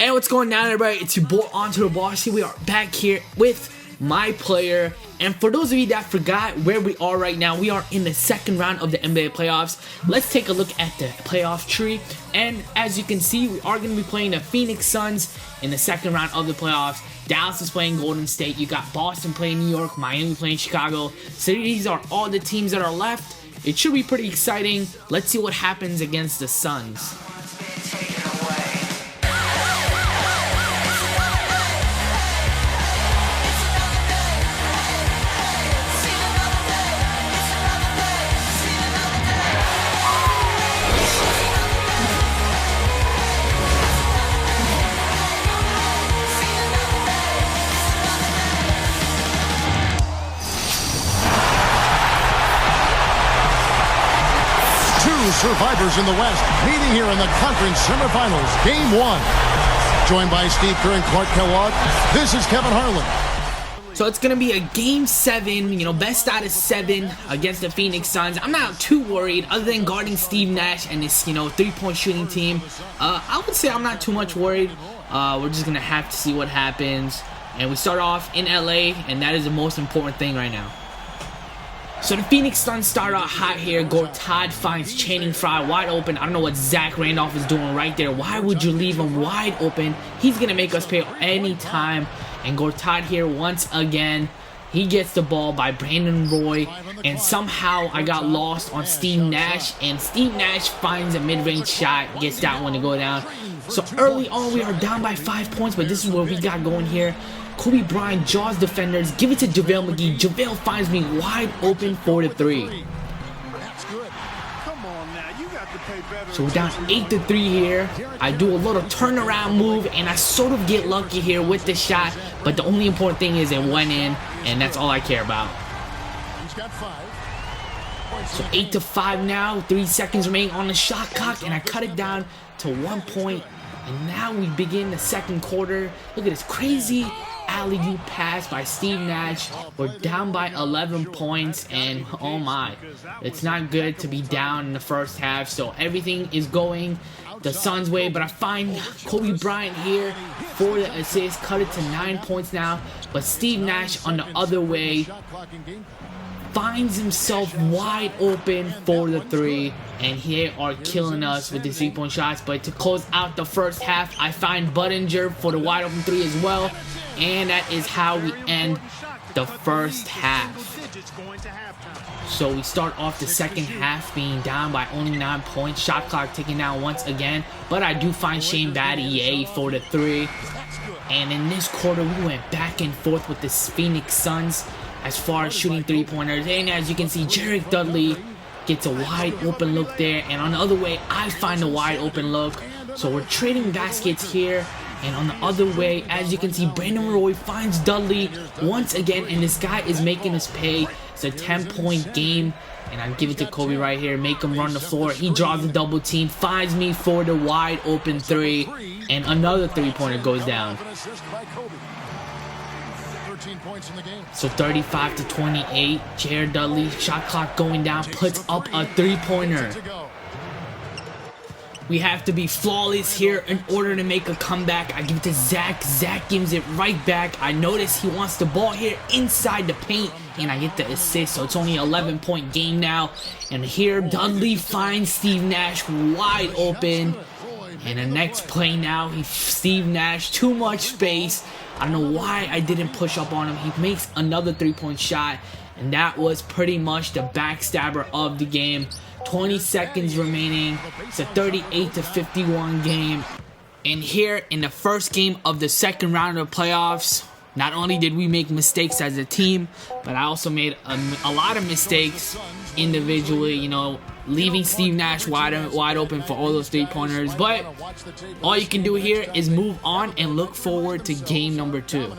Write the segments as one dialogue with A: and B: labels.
A: And what's going on, everybody? It's your boy AntoDaBoss here. We are back here with my player. And for those of you that forgot where we are right now, we are in the second round of the NBA playoffs. Let's take a look at the playoff tree. And as you can see, we are going to be playing the Phoenix Suns in the second round of the playoffs. Dallas is playing Golden State. You got Boston playing New York, Miami playing Chicago. So these are all the teams that are left. It should be pretty exciting. Let's see what happens against the Suns.
B: Survivors in the West meeting here in the conference semifinals, game one. Joined by Steve Kerr and Clark Kellogg, this is Kevin Harlan.
A: So it's going to be a game 7, best out of 7 against the Phoenix Suns. I'm not too worried other than guarding Steve Nash and this, three-point shooting team. I would say I'm not too much worried. We're just going to have to see what happens. And we start off in LA, and that is the most important thing right now. So the Phoenix Suns start out hot here. Gortat finds Channing Frye wide open. I don't know what Zach Randolph is doing right there. Why would you leave him wide open? He's going to make us pay any time. And Gortat here once again. He gets the ball by Brandon Roy. And somehow I got lost on Steve Nash. And Steve Nash finds a mid-range shot. Gets that one to go down. So early on we are down by 5 points. But this is what we got going here. Kobe Bryant jaws defenders, give it to JaVale McGee. JaVale finds me wide open for the 3. So we're down 8-3 here. I do a little turnaround move, and I sort of get lucky here with the shot. But the only important thing is it went in, and that's all I care about. So 8-5 now. 3 seconds remaining on the shot clock, and I cut it down to 1 point. And now we begin the second quarter. Look at this crazy alley-oop pass by Steve Nash. We're down by 11 points, and oh my, it's not good to be down in the first half. So everything is going the Suns' way, but I find Kobe Bryant here for the assist. Cut it to 9 points now, but Steve Nash on the other way finds himself wide open for the 3, and here are killing us with the 3-point shots. But to close out the first half, I find Budinger for the wide open 3 as well, and that is how we end the first half. So we start off the second half being down by only 9 points. Shot clock ticking down once again, but I do find Shane Battier for the 3. And in this quarter, we went back and forth with the Phoenix Suns as far as shooting 3-pointers. And as you can see, Jarek Dudley gets a wide open look there. And on the other way, I find a wide open look. So we're trading baskets here. And on the other way, as you can see, Brandon Roy finds Dudley once again. And this guy is making us pay. It's a 10-point game. And I give it to Kobe right here. Make him run the floor. He draws the double team. Finds me for the wide open 3. And another 3-pointer goes down. So 35-28, Jared Dudley, shot clock going down, puts up a 3-pointer. We have to be flawless here in order to make a comeback. I give it to Zach. Zach gives it right back. I notice he wants the ball here inside the paint, and I get the assist. So it's only an 11-point game now. And here Dudley finds Steve Nash wide open. And the next play now, Steve Nash, too much space. I don't know why I didn't push up on him. He makes another 3-point shot, and that was pretty much the backstabber of the game. 20 seconds remaining. It's a 38-51 game. And here in the first game of the second round of the playoffs, not only did we make mistakes as a team, but I also made a lot of mistakes individually, leaving Steve Nash wide open for all those 3-pointers. But all you can do here is move on and look forward to game number 2.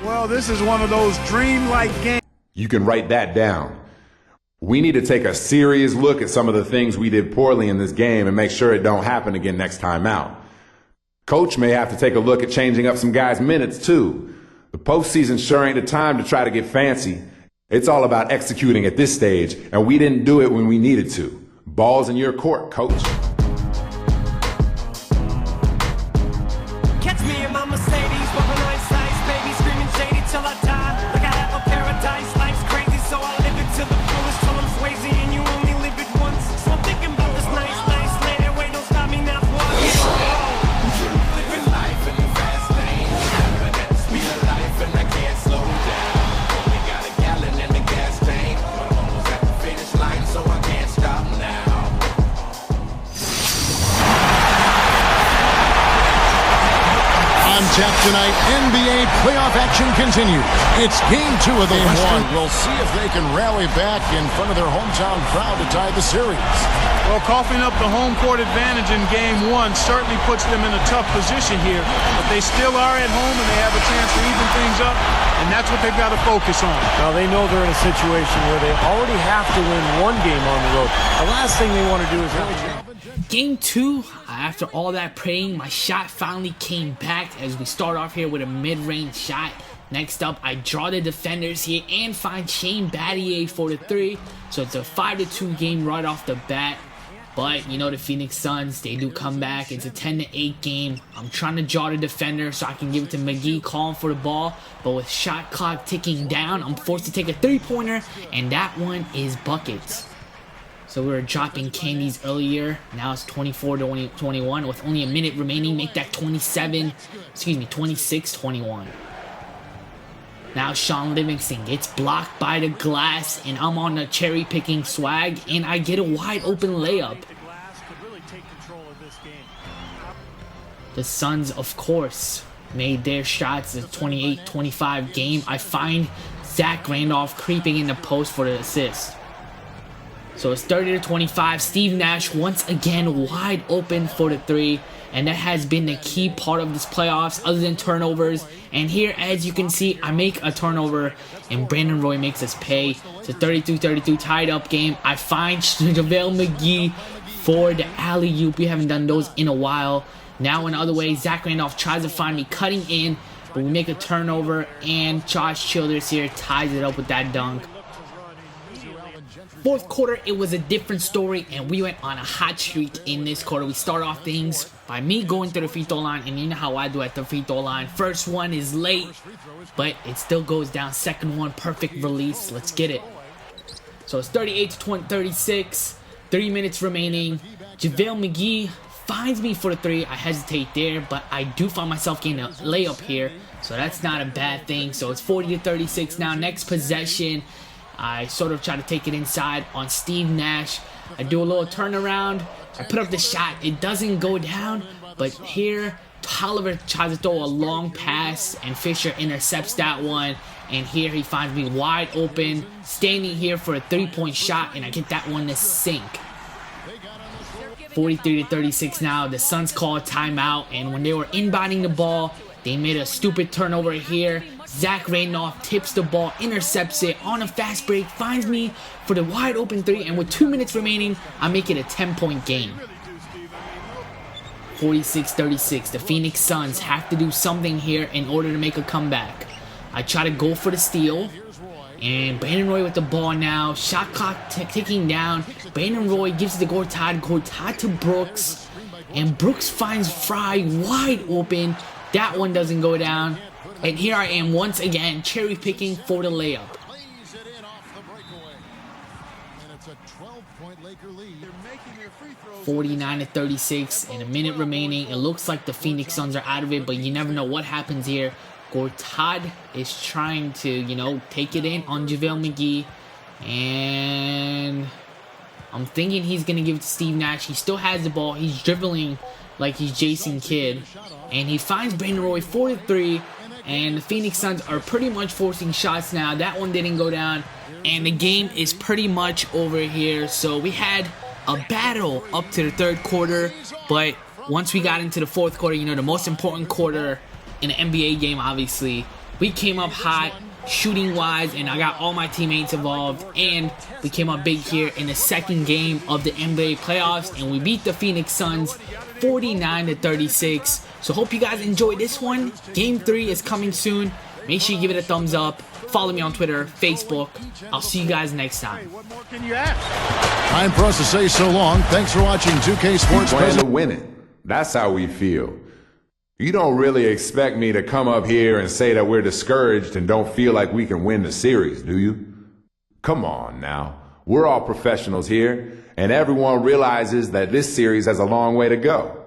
C: Well, this is one of those dreamlike games.
D: You can write that down. We need to take a serious look at some of the things we did poorly in this game and make sure it don't happen again next time out. Coach may have to take a look at changing up some guys' minutes too. The postseason sure ain't the time to try to get fancy. It's all about executing at this stage, and we didn't do it when we needed to. Ball's in your court, coach.
E: me and my Mercedes, rolling ice, ice, baby, screaming shady till I die. Like I have a paradise, life's crazy, so I live it to the fullest till I'm Swayze, and you only live it once. So I'm thinking about this nice, nice lady. Wait, don't stop me now, boy.
F: Living life in the fast lane, but at the speed of life, and I can't slow down. Only got a gallon in the gas tank, but I'm almost at the finish line, so I can't stop now.
B: On tap tonight, NBA playoff action continues. It's game 2 of the Western. We'll see if they can rally back in front of their hometown crowd to tie the series.
C: Well, coughing up the home court advantage in game 1 certainly puts them in a tough position here. But they still are at home, and they have a chance to even things up, and that's what they've got to focus on.
G: Now, they know they're in a situation where they already have to win one game on the road. The last thing they want to do is
A: Game 2, after all that praying, my shot finally came back as we start off here with a mid-range shot. Next up, I draw the defenders here and find Shane Battier for the 3. So it's a 5-2 game right off the bat. But, you know, the Phoenix Suns, they do come back. It's a 10-8 game. I'm trying to draw the defender so I can give it to McGee, calling for the ball. But with shot clock ticking down, I'm forced to take a 3-pointer, and that one is buckets. So we were dropping candies earlier. Now it's 24-21 with only a minute remaining. Make that 26-21. Now Sean Livingston gets blocked by the glass, and I'm on the cherry picking swag, and I get a wide open layup. The Suns, of course, made their shots. It's a 28-25 game. I find Zach Randolph creeping in the post for the assist. So it's 30-25. Steve Nash once again wide open for the 3. And that has been the key part of this playoffs other than turnovers. And here, as you can see, I make a turnover and Brandon Roy makes us pay. It's a 32-32 tied up game. I find JaVale McGee for the alley-oop. We haven't done those in a while. Now in the other way, Zach Randolph tries to find me cutting in. But we make a turnover and Josh Childers here ties it up with that dunk. Fourth quarter, it was a different story, and we went on a hot streak in this quarter. We start off things by me going to the free throw line, and you know how I do at the free throw line. First one is late, but it still goes down. Second one, perfect release. Let's get it. So it's 38-36, 3 minutes remaining. JaVale McGee finds me for the 3. I hesitate there, but I do find myself getting a layup here, so that's not a bad thing. So it's 40-36 now. Next possession, I sort of try to take it inside on Steve Nash. I do a little turnaround. I put up the shot. It doesn't go down. But here, Tolliver tries to throw a long pass, and Fisher intercepts that one. And here he finds me wide open, standing here for a 3-point shot, and I get that one to sink. 43-36 now. The Suns call a timeout, and when they were inbounding the ball, they made a stupid turnover here. Zach Randolph tips the ball, intercepts it on a fast break, finds me for the wide open 3, and with 2 minutes remaining, I make it a 10-point game. 46-36. The Phoenix Suns have to do something here in order to make a comeback. I try to go for the steal, and Brandon Roy with the ball now. Shot clock ticking down. Brandon Roy gives it to Gortat to Brooks, and Brooks finds Fry wide open. That one doesn't go down. And here I am once again cherry picking for the layup. 49-36 and a minute remaining. It looks like the Phoenix Suns are out of it, but you never know what happens here. Gortat is trying to, you know, take it in on JaVale McGee. And I'm thinking he's going to give it to Steve Nash. He still has the ball. He's dribbling like he's Jason Kidd. And he finds Brandon Roy for the 3. And the Phoenix Suns are pretty much forcing shots now. That one didn't go down. And the game is pretty much over here. So we had a battle up to the third quarter. But once we got into the fourth quarter, you know, the most important quarter in an NBA game, obviously, we came up hot shooting-wise. And I got all my teammates involved. And we came up big here in the second game of the NBA playoffs. And we beat the Phoenix Suns 49-36. So hope you guys enjoyed this one. Game 3 is coming soon. Make sure you give it a thumbs up. Follow me on Twitter, Facebook. I'll see you guys next time.
C: What more can you ask?
B: Time for us to say so long. Thanks for watching 2K Sports.
D: Playing to win it. That's how we feel. You don't really expect me to come up here and say that we're discouraged and don't feel like we can win the series, do you? Come on now. We're all professionals here, and everyone realizes that this series has a long way to go.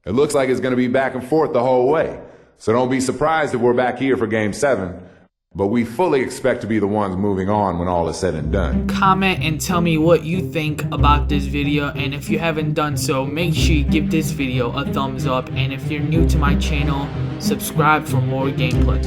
D: It looks like it's going to be back and forth the whole way, so don't be surprised if we're back here for Game 7. But we fully expect to be the ones moving on when all is said and done.
A: Comment and tell me what you think about this video, and if you haven't done so, make sure you give this video a thumbs up, and if you're new to my channel, subscribe for more gameplay.